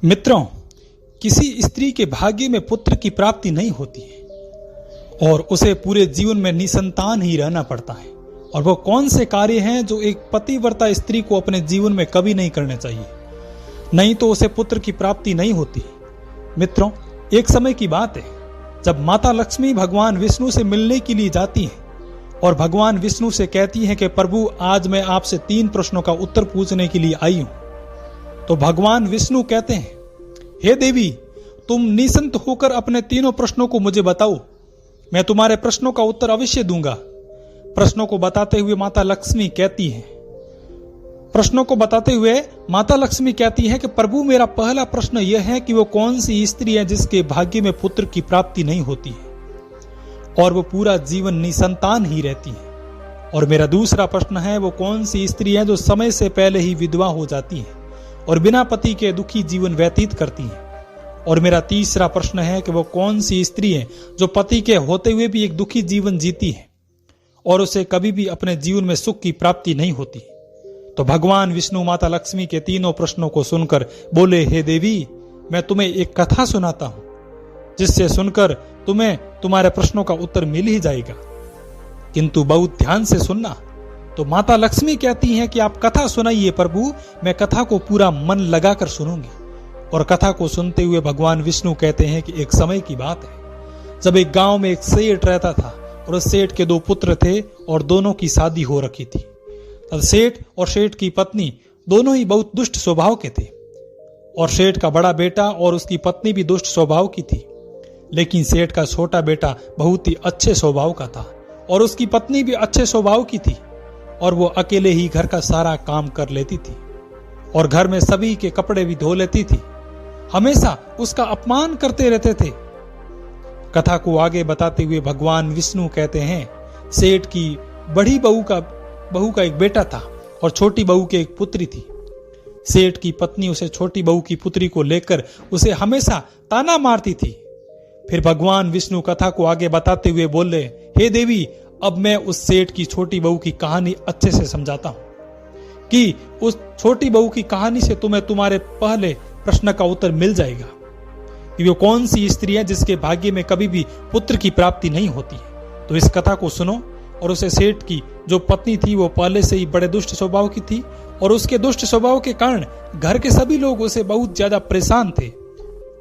मित्रों, किसी स्त्री के भाग्य में पुत्र की प्राप्ति नहीं होती है और उसे पूरे जीवन में निसंतान ही रहना पड़ता है। और वो कौन से कार्य हैं जो एक पतिव्रता स्त्री को अपने जीवन में कभी नहीं करने चाहिए, नहीं तो उसे पुत्र की प्राप्ति नहीं होती। मित्रों, एक समय की बात है जब माता लक्ष्मी भगवान विष्णु से मिलने के लिए जाती हैं और भगवान विष्णु से कहती हैं कि प्रभु, आज मैं आपसे 3 प्रश्नों का उत्तर पूछने के लिए आई हूं। तो भगवान विष्णु कहते हैं, हे देवी, तुम निसंत होकर अपने 3 प्रश्नों को मुझे बताओ, मैं तुम्हारे प्रश्नों का उत्तर अवश्य दूंगा। प्रश्नों को बताते हुए माता लक्ष्मी कहती है कि प्रभु, मेरा पहला प्रश्न यह है कि वो कौन सी स्त्री है जिसके भाग्य में पुत्र की प्राप्ति नहीं होती है और वो पूरा जीवन निसंतान ही रहती है। और मेरा दूसरा प्रश्न है, वो कौन सी स्त्री है जो समय से पहले ही विधवा हो जाती है और बिना पति के दुखी जीवन व्यतीत करती है। और मेरा तीसरा प्रश्न है कि वो कौन सी स्त्री है जो पति के होते हुए भी एक दुखी जीवन जीती है और उसे कभी भी अपने जीवन में सुख की प्राप्ति नहीं होती। तो भगवान विष्णु माता लक्ष्मी के 3 प्रश्नों को सुनकर बोले, हे देवी, मैं तुम्हें एक कथा सुनाता हूं जिससे सुनकर तुम्हें तुम्हारे प्रश्नों का उत्तर मिल ही जाएगा, किंतु बहुत ध्यान से सुनना। तो माता लक्ष्मी कहती हैं कि आप कथा सुनाइए प्रभु, मैं कथा को पूरा मन लगाकर सुनूंगी। और कथा को सुनते हुए भगवान विष्णु कहते हैं कि एक समय की बात है जब एक गांव में एक सेठ रहता था और उस सेठ के 2 पुत्र थे और दोनों की शादी हो रखी थी। तब सेठ और सेठ की पत्नी दोनों ही बहुत दुष्ट स्वभाव के थे और सेठ का बड़ा बेटा और उसकी पत्नी भी दुष्ट स्वभाव की थी, लेकिन सेठ का छोटा बेटा बहुत ही अच्छे स्वभाव का था और उसकी पत्नी भी अच्छे स्वभाव की थी और वो अकेले ही घर का सारा काम कर लेती थी और घर में सभी के कपड़े भी धो लेती थी। हमेशा उसका अपमान करते रहते थे। कथा को आगे बताते हुए भगवान विष्णु कहते हैं, सेठ की बड़ी बहू का एक बेटा था और छोटी बहू की एक पुत्री थी। सेठ की पत्नी उसे छोटी बहू की पुत्री को लेकर उसे हमेशा ताना मारती थी। फिर भगवान विष्णु कथा को आगे बताते हुए बोले, हे देवी, अब मैं उस सेठ की छोटी बहू की कहानी अच्छे से समझाता हूं कि उस छोटी बहू की कहानी से तुम्हें तुम्हारे पहले प्रश्न का उत्तर मिल जाएगा कि वो कौन सी स्त्री है जिसके भाग्य में कभी भी पुत्र की प्राप्ति नहीं होती है। तो इस कथा को सुनो। और उसे सेठ की जो पत्नी थी वो पहले से ही बड़े दुष्ट स्वभाव की थी और उसके दुष्ट स्वभाव के कारण घर के सभी लोग उसे बहुत ज्यादा परेशान थे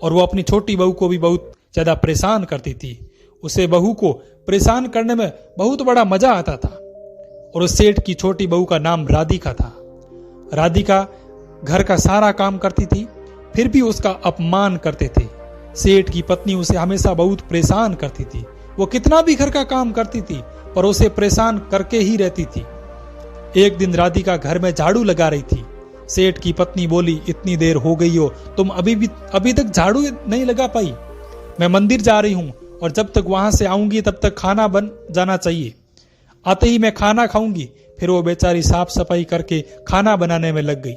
और वो अपनी छोटी बहू को भी बहुत ज्यादा परेशान करती थी। उसे बहू को परेशान करने में बहुत बड़ा मजा आता था। और उस सेठ की छोटी बहू का नाम राधिका था। राधिका घर का सारा काम करती थी, फिर भी उसका अपमान करते थे। सेठ की पत्नी उसे हमेशा बहुत परेशान करती थी। वो कितना भी घर का काम करती थी पर उसे परेशान करके ही रहती थी। एक दिन राधिका घर में झाड़ू लगा रही थी। सेठ की पत्नी बोली, इतनी देर हो गई हो, तुम अभी तक झाड़ू नहीं लगा पाई? मैं मंदिर जा रही हूं और जब तक वहां से आऊंगी तब तक खाना बन जाना चाहिए। आते ही मैं खाना खाऊंगी। फिर वो बेचारी साफ सफाई करके खाना बनाने में लग गई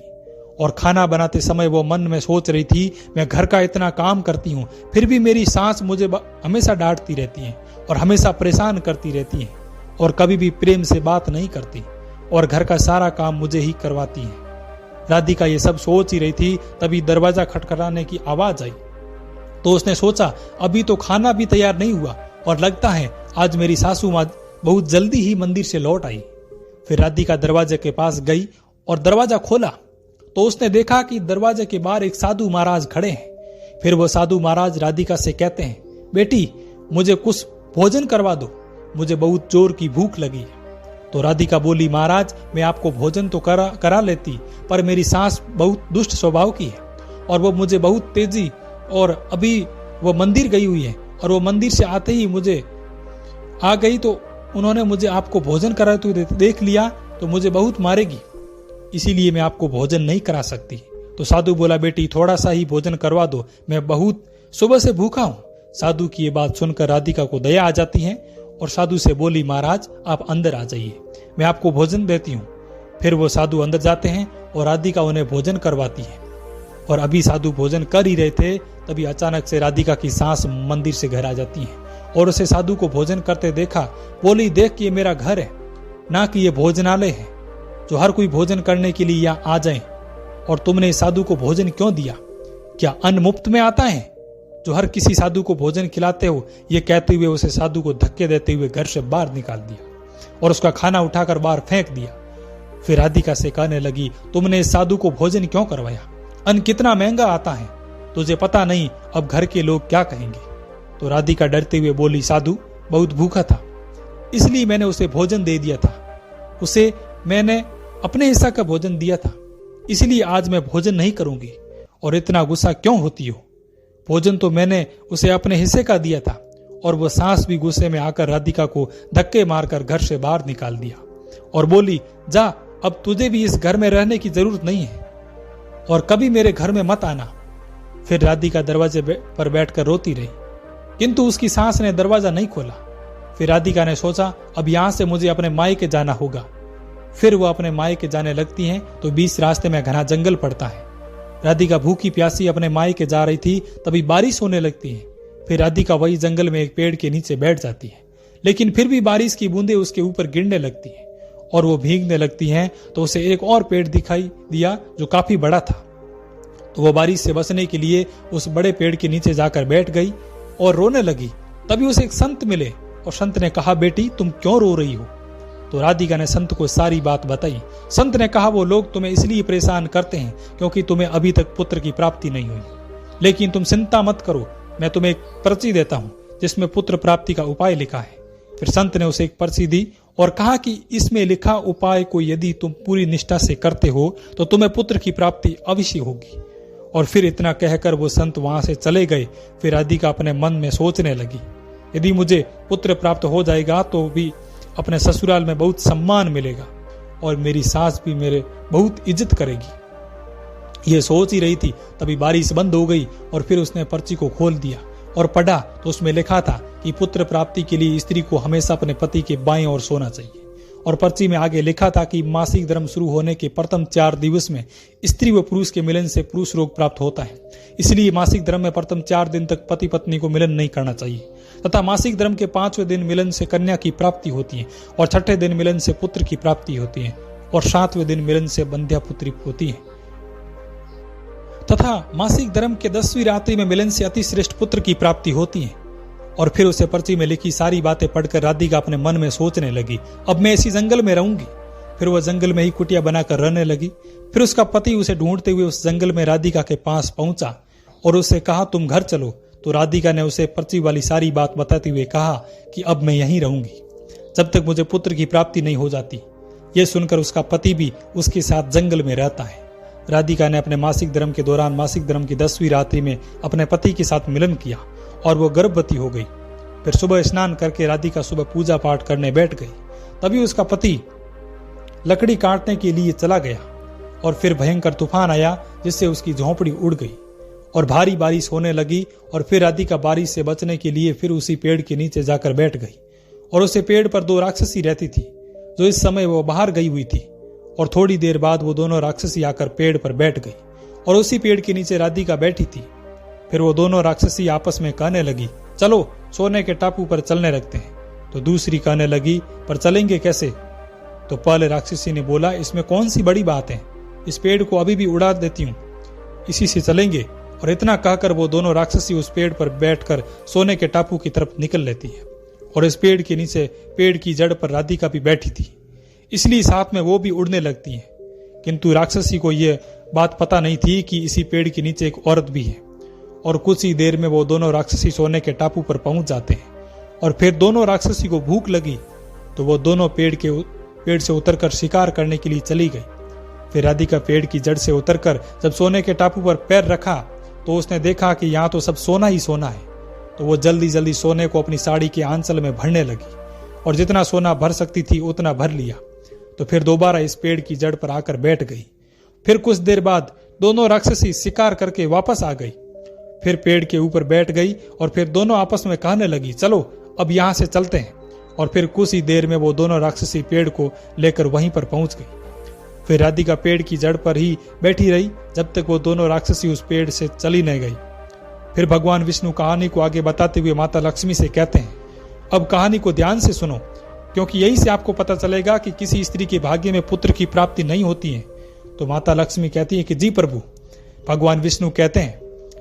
और खाना बनाते समय वो मन में सोच रही थी, मैं घर का इतना काम करती हूँ फिर भी मेरी सास मुझे हमेशा डांटती रहती है और हमेशा परेशान करती रहती है और कभी भी प्रेम से बात नहीं करती और घर का सारा काम मुझे ही करवाती है। राधिका ये सब सोच ही रही थी, तभी दरवाजा खटखटाने की आवाज आई। तो उसने सोचा, अभी तो खाना भी तैयार नहीं हुआ और लगता है आज मेरी सासू माँ बहुत जल्दी ही मंदिर से लौट आई। फिर राधिका दरवाजे के पास गई और दरवाजा खोला तो उसने देखा कि दरवाजे के बाहर एक साधु महाराज खड़े हैं। फिर वो साधु महाराज राधिका से कहते हैं, बेटी, मुझे कुछ भोजन करवा दो, मुझे बहुत जोर की भूख लगी है। तो राधिका बोली, महाराज, मैं आपको भोजन तो करा लेती, पर मेरी सास बहुत दुष्ट स्वभाव की है और वो मुझे बहुत तेजी, और अभी वो मंदिर गई हुई है और वो मंदिर से आते ही मुझे आ गई, तो उन्होंने मुझे आपको भोजन कराते हुए देख लिया तो मुझे बहुत मारेगी, इसीलिए मैं आपको भोजन नहीं करा सकती। तो साधु बोला, बेटी, थोड़ा सा ही भोजन करवा दो, मैं बहुत सुबह से भूखा हूं। साधु की ये बात सुनकर राधिका को दया आ जाती है और साधु से बोली, महाराज, आप अंदर आ जाइए, मैं आपको भोजन देती हूँ। फिर वो साधु अंदर जाते हैं और राधिका उन्हें भोजन करवाती है। और अभी साधु भोजन कर ही रहे थे, तभी अचानक से राधिका की सास मंदिर से घर आ जाती है और उसे साधु को भोजन करते देखा। बोली, देख कि ये मेरा घर है, ना कि ये भोजनालय है जो हर कोई भोजन करने के लिए यहाँ आ जाए, और तुमने साधु को भोजन क्यों दिया? क्या अन्न मुफ्त में आता है जो हर किसी साधु को भोजन खिलाते हो? ये कहते हुए उसे साधु को धक्के देते हुए घर से बाहर निकाल दिया और उसका खाना उठाकर बाहर फेंक दिया। फिर राधिका से कहने लगी, तुमने इस साधु को भोजन क्यों करवाया? अन्न कितना महंगा आता है, तुझे पता नहीं अब घर के लोग क्या कहेंगे? तो राधिका डरते हुए बोली, साधु बहुत भूखा था, इसलिए मैंने उसे भोजन दे दिया था। उसे मैंने अपने हिस्सा का भोजन दिया था, इसलिए आज मैं भोजन नहीं करूंगी। और इतना गुस्सा क्यों होती हो? भोजन तो मैंने उसे अपने हिस्से का दिया था। और वो सास भी गुस्से में आकर राधिका को धक्के मारकर घर से बाहर निकाल दिया और बोली, जा, अब तुझे भी इस घर में रहने की जरूरत नहीं है और कभी मेरे घर में मत आना। फिर राधिका दरवाजे पर बैठकर रोती रही, किंतु उसकी सास ने दरवाजा नहीं खोला। फिर राधिका ने सोचा, अब यहां से मुझे अपने मायके जाना होगा। फिर वो अपने मायके जाने लगती हैं तो बीच रास्ते में घना जंगल पड़ता है। राधिका भूखी प्यासी अपने मायके जा रही थी, तभी बारिश होने लगती है। फिर राधिका वही जंगल में एक पेड़ के नीचे बैठ जाती है, लेकिन फिर भी बारिश की बूंदें उसके ऊपर गिरने लगती हैं और वो भीगने लगती हैं। तो उसे एक और पेड़ दिखाई दिया जो काफी बड़ा था। तो वो बारिश से बचने के लिए उस बड़े पेड़ के नीचे जाकर बैठ गई और रोने लगी। तभी उसे एक संत मिले और संत ने कहा, बेटी तुम क्यों रो रही हो? तो राधिका ने संत को सारी बात बताई। संत ने कहा, वो लोग तुम्हें इसलिए परेशान करते हैं क्योंकि तुम्हें अभी तक पुत्र की प्राप्ति नहीं हुई, लेकिन तुम चिंता मत करो, मैं तुम्हें एक पर्ची देता हूं जिसमें पुत्र प्राप्ति का उपाय लिखा है। फिर संत ने उसे एक पर्ची दी और कहा कि इसमें लिखा उपाय को यदि तुम पूरी निष्ठा से करते हो तो तुम्हें पुत्र की प्राप्ति अवश्य होगी। और फिर इतना कहकर वो संत वहां से चले गए। फिर राधिका अपने मन में सोचने लगी, यदि मुझे पुत्र प्राप्त हो जाएगा तो भी अपने ससुराल में बहुत सम्मान मिलेगा और मेरी सास भी मेरे बहुत इज्जत करेगी। ये सोच ही रही थी, तभी बारिश बंद हो गई और फिर उसने पर्ची को खोल दिया और पढ़ा तो उसमें लिखा था कि पुत्र प्राप्ति के लिए स्त्री को हमेशा अपने पति के बाएं ओर सोना चाहिए। और पर्ची में आगे लिखा था कि मासिक धर्म शुरू होने के प्रथम 4 दिवस में स्त्री व पुरुष के मिलन से पुरुष रोग प्राप्त होता है, इसलिए मासिक धर्म में प्रथम 4 दिन तक पति पत्नी को मिलन नहीं करना चाहिए। तथा मासिक धर्म के 5वें दिन मिलन से कन्या की प्राप्ति होती है और 6ठे दिन मिलन से पुत्र की प्राप्ति होती है और 7वें दिन मिलन से बंध्या पुत्री होती है। तथा मासिक धर्म के 10वीं रात्रि में मिलन से अति श्रेष्ठ पुत्र की प्राप्ति होती है। और फिर उसे पर्ची में लिखी सारी बातें पढ़कर राधिका अपने मन में सोचने लगी, अब मैं इसी जंगल में रहूंगी। फिर वह जंगल में ही कुटिया बनाकर रहने लगी। फिर उसका पति उसे ढूंढते हुए उस जंगल में राधिका के पास पहुंचा और उससे कहा, तुम घर चलो। तो राधिका ने उसे पर्ची वाली सारी बात बताते हुए कहा कि अब मैं यहीं रहूंगी जब तक मुझे पुत्र की प्राप्ति नहीं हो जाती। यह सुनकर उसका पति भी उसके साथ जंगल में रहता है। राधिका ने अपने मासिक धर्म के दौरान मासिक धर्म की 10वीं रात्रि में अपने पति के साथ मिलन किया और वो गर्भवती हो गई। फिर सुबह स्नान करके राधिका सुबह पूजा पाठ करने बैठ गई। तभी उसका पति लकड़ी काटने के लिए चला गया और फिर भयंकर तूफान आया जिससे उसकी झोंपड़ी उड़ गई और भारी बारिश होने लगी। और फिर राधिका बारिश से बचने के लिए फिर उसी पेड़ के नीचे जाकर बैठ गई और उसे पेड़ पर 2 राक्षसी रहती थी जो इस समय वो बाहर गई हुई थी। और थोड़ी देर बाद वो दोनों राक्षसी आकर पेड़ पर बैठ गई और उसी पेड़ के नीचे राधिका बैठी थी। फिर वो दोनों राक्षसी आपस में कहने लगी, चलो सोने के टापू पर चलने लगते हैं। तो दूसरी कहने लगी, पर चलेंगे कैसे? तो पहले राक्षसी ने बोला, इसमें कौन सी बड़ी बात है, इस पेड़ को अभी भी उड़ा देती हूँ, इसी से चलेंगे। और इतना कहकर वो दोनों राक्षसी उस पेड़ पर बैठकर सोने के टापू की तरफ निकल लेती है। और इस पेड़ के नीचे पेड़ की जड़ पर राधिका भी बैठी थी, इसलिए साथ में वो भी उड़ने लगती है। किंतु राक्षसी को यह बात पता नहीं थी कि इसी पेड़ के नीचे एक औरत भी है। और कुछ ही देर में वो दोनों राक्षसी सोने के टापू पर पहुंच जाते हैं। और फिर दोनों राक्षसी को भूख लगी तो वो दोनों पेड़ से उतरकर शिकार करने के लिए चली गई। फिर राधिका पेड़ की जड़ से उतरकर जब सोने के टापू पर पैर रखा तो उसने देखा कि यहाँ तो सब सोना ही सोना है। तो वो जल्दी जल्दी सोने को अपनी साड़ी के आंचल में भरने लगी और जितना सोना भर सकती थी उतना भर लिया। तो फिर दोबारा इस पेड़ की जड़ पर आकर बैठ गई। फिर कुछ देर बाद दोनों राक्षसी शिकार करके वापस आ गई। फिर पेड़ के ऊपर बैठ गई और फिर दोनों आपस में कहने लगी, चलो अब यहाँ से चलते हैं। और फिर कुछ ही देर में वो दोनों राक्षसी पेड़ को लेकर वहीं पर पहुंच गई। फिर राधिका पेड़ की जड़ पर ही बैठी रही जब तक वो दोनों राक्षसी उस पेड़ से चली नहीं गई। फिर भगवान विष्णु कहानी को आगे बताते हुए माता लक्ष्मी से कहते हैं, अब कहानी को ध्यान से सुनो, क्योंकि यही से आपको पता चलेगा कि किसी स्त्री के भाग्य में पुत्र की प्राप्ति नहीं होती है। तो माता लक्ष्मी कहती है कि जी प्रभु। भगवान विष्णु कहते हैं,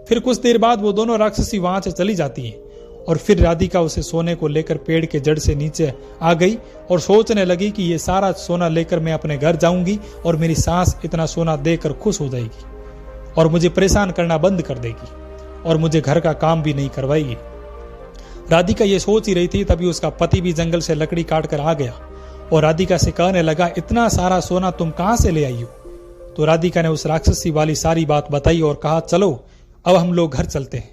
फिर कुछ देर बाद वो दोनों राक्षसी वहां से चली जाती हैं और फिर राधिका उसे सोने को लेकर पेड़ के जड़ से नीचे आ गई और सोचने लगी कि ये सारा सोना लेकर मैं अपने घर जाऊंगी और मेरी सास इतना सोना देकर खुश हो जाएगी और मुझे परेशान करना बंद कर देगी और मुझे घर का काम भी नहीं करवाएगी। राधिका ये सोच ही रही थी, तभी उसका पति भी जंगल से लकड़ी काट कर आ गया और राधिका से कहने लगा, इतना सारा सोना तुम कहां से ले आई हो? तो राधिका ने उस राक्षसी वाली सारी बात बताई और कहा, चलो अब हम लोग घर चलते हैं।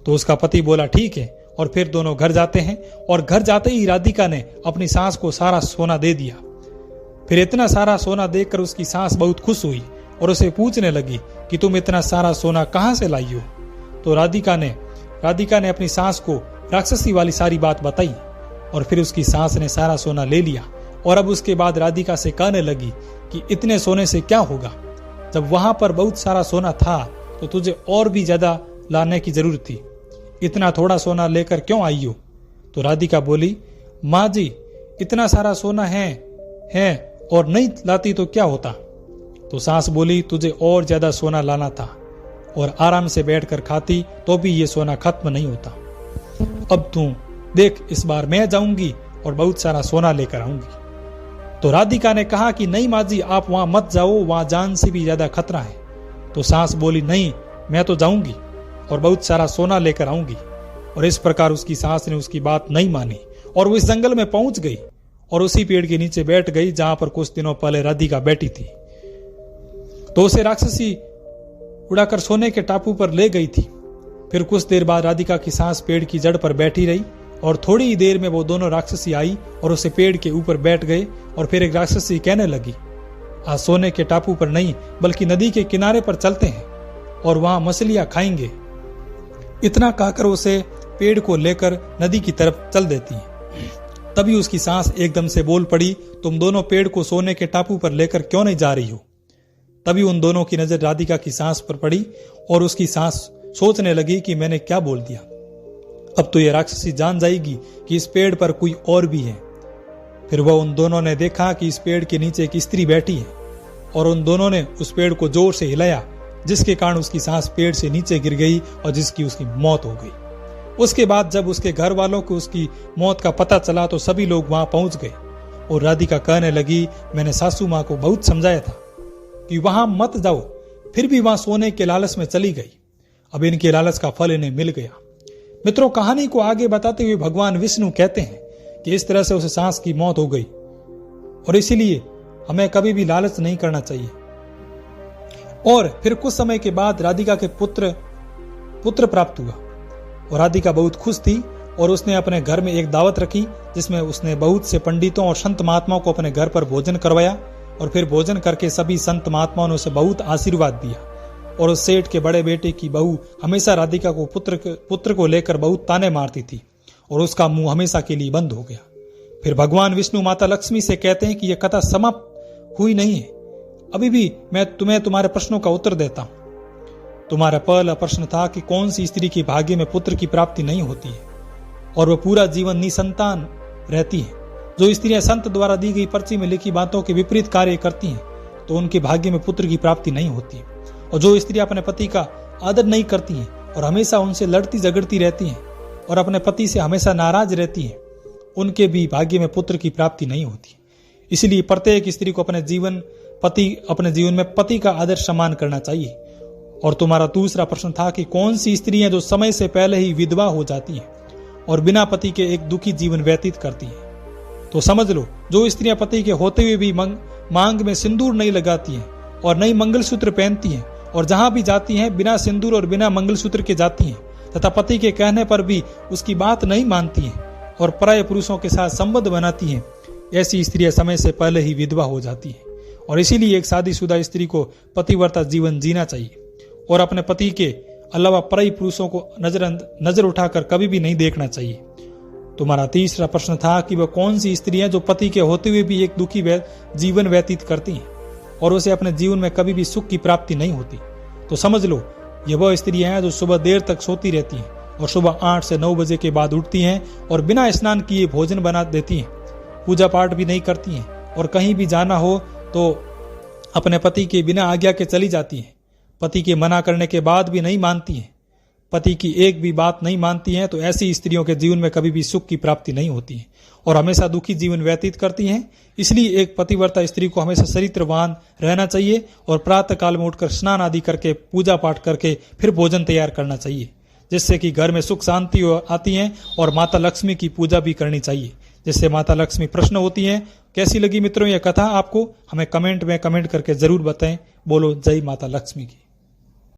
तो उसका पति बोला, ठीक है, और फिर दोनों घर जाते हैं। और घर जाते ही राधिका ने अपनी सास को सारा सोना दे दिया। फिर इतना सारा सोना देखकर उसकी सास बहुत खुश हुई और उसे पूछने लगी कि तुम इतना सारा सोना कहां से लाई हो? तो राधिका ने अपनी सास को राक्षसी वाली सारी बात बताई और फिर उसकी सास ने सारा सोना ले लिया। और अब उसके बाद राधिका से कहने लगी कि इतने सोने से क्या होगा, जब वहां पर बहुत सारा सोना था तो तुझे और भी ज्यादा लाने की जरूरत थी, इतना थोड़ा सोना लेकर क्यों आई हो? तो राधिका बोली, माँ जी इतना सारा सोना है और नहीं लाती तो क्या होता? तो सास बोली, तुझे और ज्यादा सोना लाना था और आराम से बैठकर खाती तो भी ये सोना खत्म नहीं होता। अब तू देख, इस बार मैं जाऊंगी और बहुत सारा सोना लेकर आऊंगी। तो राधिका ने कहा कि नहीं माँ जी, आप वहां मत जाओ, वहां जान से भी ज्यादा खतरा है। तो सास बोली, नहीं मैं तो जाऊंगी और बहुत सारा सोना लेकर आऊंगी। और इस प्रकार उसकी सास ने उसकी बात नहीं मानी और वो इस जंगल में पहुंच गई और उसी पेड़ के नीचे बैठ गई जहां पर कुछ दिनों पहले राधिका बैठी थी। तो उसे राक्षसी उड़ाकर सोने के टापू पर ले गई थी। फिर कुछ देर बाद राधिका की सास पेड़ की जड़ पर बैठी रही और थोड़ी ही देर में वो दोनों राक्षसी आई और उसे पेड़ के ऊपर बैठ गए। और फिर एक राक्षसी कहने लगी, आज सोने के टापू पर नहीं बल्कि नदी के किनारे पर चलते हैं और वहां मछलियां खाएंगे। इतना कहकर उसे पेड़ को लेकर नदी की तरफ चल देती है। तभी उसकी सास एकदम से बोल पड़ी, तुम दोनों पेड़ को सोने के टापू पर लेकर क्यों नहीं जा रही हो? तभी उन दोनों की नजर राधिका की सास पर पड़ी और उसकी सास सोचने लगी कि मैंने क्या बोल दिया, अब तो यह राक्षसी जान जाएगी कि इस पेड़ पर कोई और भी है। फिर वह उन दोनों ने देखा कि इस पेड़ के नीचे एक स्त्री बैठी है और उन दोनों ने उस पेड़ को जोर से हिलाया, जिसके कारण उसकी सांस पेड़ से नीचे गिर गई और जिसकी उसकी मौत हो गई। उसके बाद जब उसके घर वालों को उसकी मौत का पता चला तो सभी लोग वहां पहुंच गए और राधिका कहने लगी, मैंने सासू माँ को बहुत समझाया था कि वहां मत जाओ, फिर भी वहां सोने के लालच में चली गई। अब इनके लालच का फल इन्हें मिल गया। मित्रों, कहानी को आगे बताते हुए भगवान विष्णु कहते हैं कि इस तरह से उसे सांस की मौत हो गई और इसीलिए हमें कभी भी लालच नहीं करना चाहिए। और फिर कुछ समय के बाद राधिका के पुत्र प्राप्त हुआ और राधिका बहुत खुश थी और उसने अपने घर में एक दावत रखी जिसमें उसने बहुत से पंडितों और संत महात्माओं को अपने घर पर भोजन करवाया। और फिर भोजन करके सभी संत महात्माओं ने उसे बहुत आशीर्वाद दिया। और उस सेठ के बड़े बेटे की बहू हमेशा राधिका को पुत्र को लेकर बहुत ताने मारती थी और उसका मुंह हमेशा के लिए बंद हो गया। फिर भगवान विष्णु माता लक्ष्मी से कहते हैं कि यह कथा समाप्त हुई नहीं है, अभी भी मैं तुम्हें तुम्हारे प्रश्नों का उत्तर देता हूं। तुम्हारा पहला प्रश्न था कि कौन सी स्त्री के भाग्य में पुत्र की प्राप्ति नहीं होती है और वह पूरा जीवन निसंतान रहती है। जो स्त्रियां संत द्वारा दी गई पर्ची में लिखी बातों के विपरीत कार्य करती हैं तो उनके भाग्य में पुत्र की प्राप्ति नहीं होती है। और जो स्त्रियां अपने पति का आदर नहीं करती हैं और हमेशा उनसे लड़ती झगड़ती रहती हैं और अपने पति से हमेशा नाराज रहती हैं, उनके भी भाग्य में पुत्र की प्राप्ति नहीं होती। इसलिए प्रत्येक स्त्री को अपने जीवन में पति का आदर सम्मान करना चाहिए। और तुम्हारा दूसरा प्रश्न था कि कौन सी स्त्रियां जो समय से पहले ही विधवा हो जाती हैं और बिना पति के एक दुखी जीवन व्यतीत करती हैं। तो समझ लो, जो स्त्रियां पति के होते हुए भी मांग में सिंदूर नहीं लगाती हैं और नई मंगलसूत्र पहनती हैं और जहां भी जाती हैं बिना सिंदूर और बिना मंगलसूत्र के जाती हैं तथा पति के कहने पर भी उसकी बात नहीं मानती हैं और पराये पुरुषों के साथ संबंध बनाती हैं, ऐसी स्त्रियां समय से पहले ही विधवा हो जाती हैं। और इसीलिए एक शादीशुदा स्त्री को पतिव्रता जीवन जीना चाहिए और अपने पति के अलावा पराई पुरुषों को नजर उठाकर कभी भी नहीं देखना चाहिए। तुम्हारा तीसरा प्रश्न था कि वह कौन सी स्त्रियां जो पति के होते हुए भी एक दुखी जीवन व्यतीत करती हैं और उसे अपने जीवन में कभी भी सुख की प्राप्ति नहीं होती। तो समझ लो, ये वह स्त्रियां हैं जो सुबह देर तक सोती रहती हैं और सुबह 8 से 9 बजे के बाद उठती हैं और बिना स्नान किए भोजन बना देती हैं, पूजा पाठ भी नहीं करती हैं और कहीं भी जाना हो तो अपने पति के बिना आज्ञा के चली जाती हैं। पति के मना करने के बाद भी नहीं मानती हैं, पति की एक भी बात नहीं मानती हैं, तो ऐसी स्त्रियों के जीवन में कभी भी सुख की प्राप्ति नहीं होती है और हमेशा दुखी जीवन व्यतीत करती हैं। इसलिए एक पतिव्रता स्त्री को हमेशा चरित्रवान रहना चाहिए और प्रातः काल में उठकर स्नान आदि करके पूजा पाठ करके फिर भोजन तैयार करना चाहिए, जिससे कि घर में सुख शांति आती है। और माता लक्ष्मी की पूजा भी करनी चाहिए, जिससे माता लक्ष्मी प्रसन्न होती हैं। कैसी लगी मित्रों यह कथा आपको? हमें कमेंट में कमेंट करके जरूर बताएं। बोलो जय माता लक्ष्मी की।